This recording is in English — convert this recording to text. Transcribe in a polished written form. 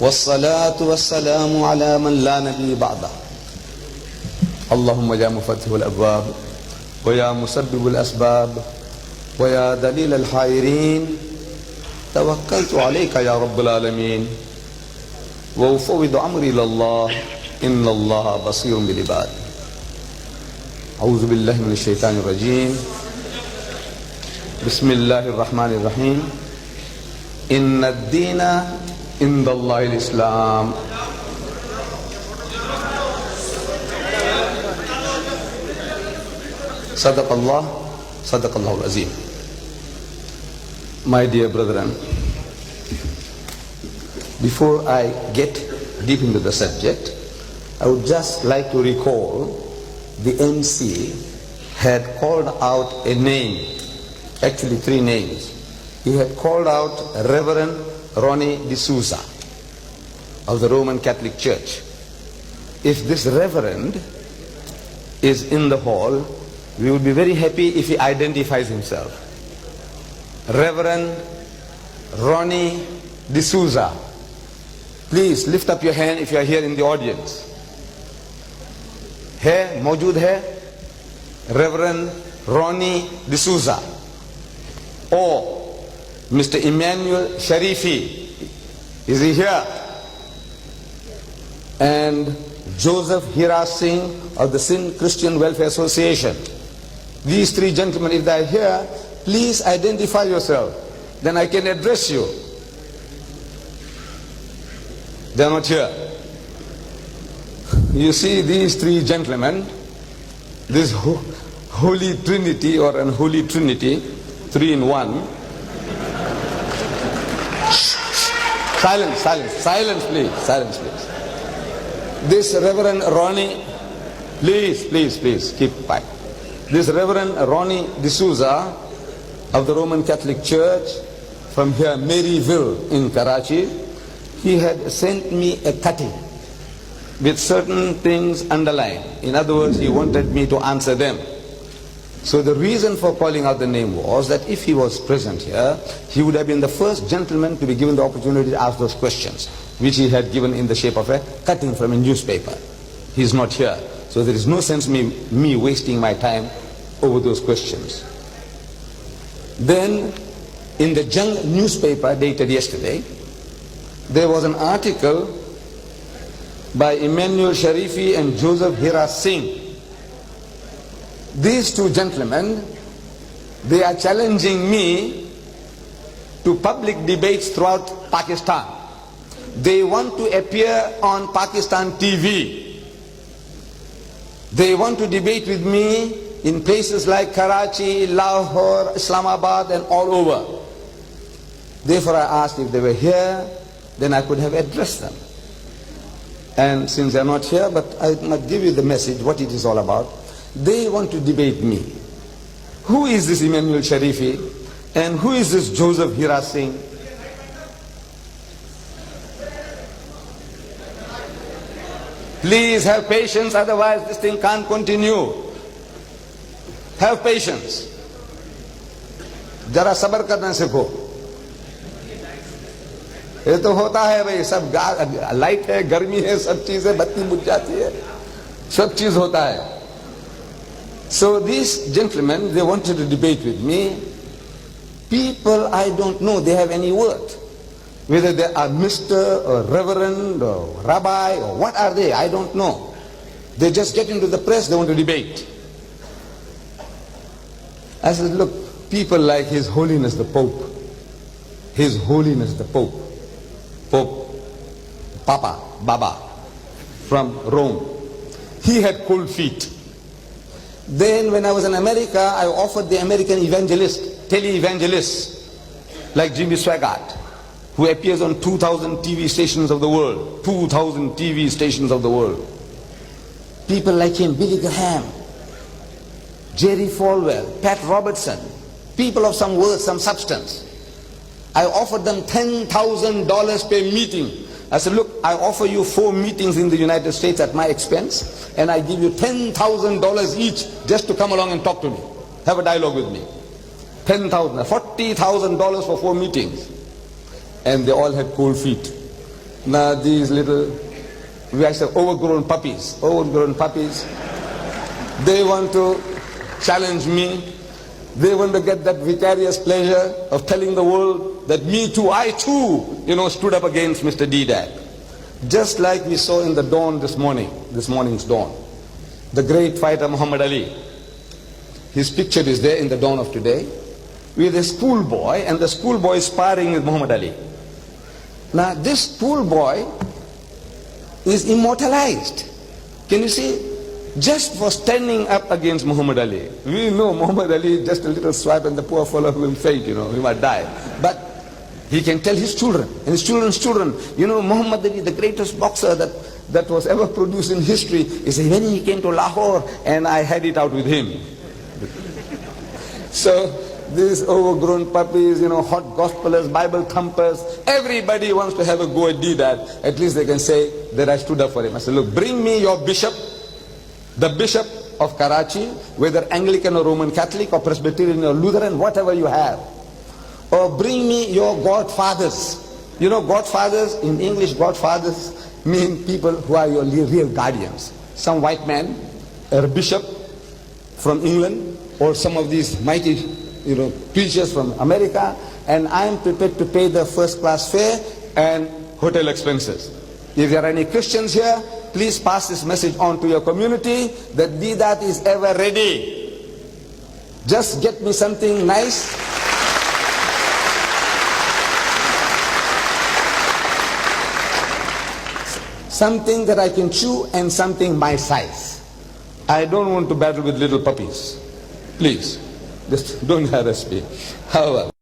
والصلاة والسلام على من لا نبي بعده. اللهم يا مفتح الأبواب ويا مسبب الأسباب ويا دليل الحائرين، توكلت عليك يا رب العالمين وأفوض أمري إلى الله إن الله بصير بالعباد. أعوذ بالله من الشيطان الرجيم. بسم الله الرحمن الرحيم. إن الدين عند الله الإسلام. صدق الله العظيم. My dear brethren, before I get deep into the subject, I would just like to recall the MC had called out a name, actually three names. He had called out Reverend Ronnie D'Souza of the Roman Catholic Church. If this Reverend is in the hall, we would be very happy if he identifies himself. Reverend Ronnie D'Souza. Please lift up your hand if you are here in the audience. है मौजूद है Reverend Ronnie D'Souza or Mr. Emmanuel Sharifi, is he here? And Joseph Hira Singh of the Sindh Christian Welfare Association. These three gentlemen, if they are here, please identify yourself, then I can address you. They are not here. You see these three gentlemen, this Holy Trinity or Unholy Trinity, three in one. Silence please. This Reverend Ronnie, please keep quiet. This Reverend Ronnie D'Souza of the Roman Catholic Church from here, Maryville in Karachi, he had sent me a cutting with certain things underlined. In other words, he wanted me to answer them. So the reason for calling out the name was that if he was present here, he would have been the first gentleman to be given the opportunity to ask those questions, which he had given in the shape of a cutting from a newspaper. He is not here. So there is no sense me wasting my time over those questions. Then, in the Jung newspaper dated yesterday, there was an article by Emmanuel Sharifi and Joseph Hira Singh. These two gentlemen, they are challenging me to public debates throughout Pakistan. They want to appear on Pakistan TV. They want to debate with me in places like Karachi, Lahore, Islamabad and all over. Therefore I asked if they were here, then I could have addressed them. And since they are not here, but I must give you the message, what it is all about. They want to debate me. Who is this Emmanuel Sharifi and who is this Joseph Hira Singh? Please have patience, otherwise this thing can't continue. Have patience. जरा सब्र करना सीखो. ये तो होता है भाई, सब लाइट है, गर्मी है, सब चीजें बत्ती बुझ जाती है, सब चीज होता है. So these gentlemen, they wanted to debate with me. People I don't know, they have any worth. Whether they are Mr. or Reverend or Rabbi or what are they, I don't know. They just get into the press, they want to debate. I said, look, people like His Holiness the Pope, His Holiness the Pope, Papa, Baba, from Rome, he had cold feet. Then when I was in America, I offered the American evangelist, tele-evangelists, like Jimmy Swaggart, who appears on 2,000 TV stations of the world. 2,000 TV stations of the world. People like him, Billy Graham, Jerry Falwell, Pat Robertson, people of some worth, some substance. I offered them $10,000 per meeting. I said, look, I offer you 4 meetings in the United States at my expense, and I give you $10,000 each just to come along and talk to me. Have a dialogue with me. $10,000, $40,000 for 4 meetings. And they all had cold feet. Now these little, we actually have overgrown puppies, they want to challenge me. They want to get that vicarious pleasure of telling the world that me too, I too, stood up against Mr. Deedat. Just like we saw in the dawn this morning's dawn. The great fighter Muhammad Ali. His picture is there in the dawn of today with a schoolboy, and the schoolboy is sparring with Muhammad Ali. Now this schoolboy is immortalized. Can you see? Just for standing up against Muhammad Ali. We know Muhammad Ali, just a little swipe and the poor fellow will faint, he might die. But he can tell his children and his children's children, Muhammad Ali, the greatest boxer that was ever produced in history, he said, when he came to Lahore and I had it out with him. So these overgrown puppies, hot gospelers, Bible thumpers, everybody wants to have a go at Deedat. At least they can say that I stood up for him. I said, look, bring me your bishop, the bishop of Karachi, whether Anglican or Roman Catholic or Presbyterian or Lutheran, whatever you have. Or bring me your godfathers. Godfathers, in English, godfathers mean people who are your real guardians. Some white man, a bishop from England, or some of these mighty, preachers from America, and I am prepared to pay the first class fare and hotel expenses. If there are any Christians here, please pass this message on to your community that Deedat is ever ready. Just get me something nice. Something that I can chew and something my size. I don't want to battle with little puppies. Please, just don't harass me. However,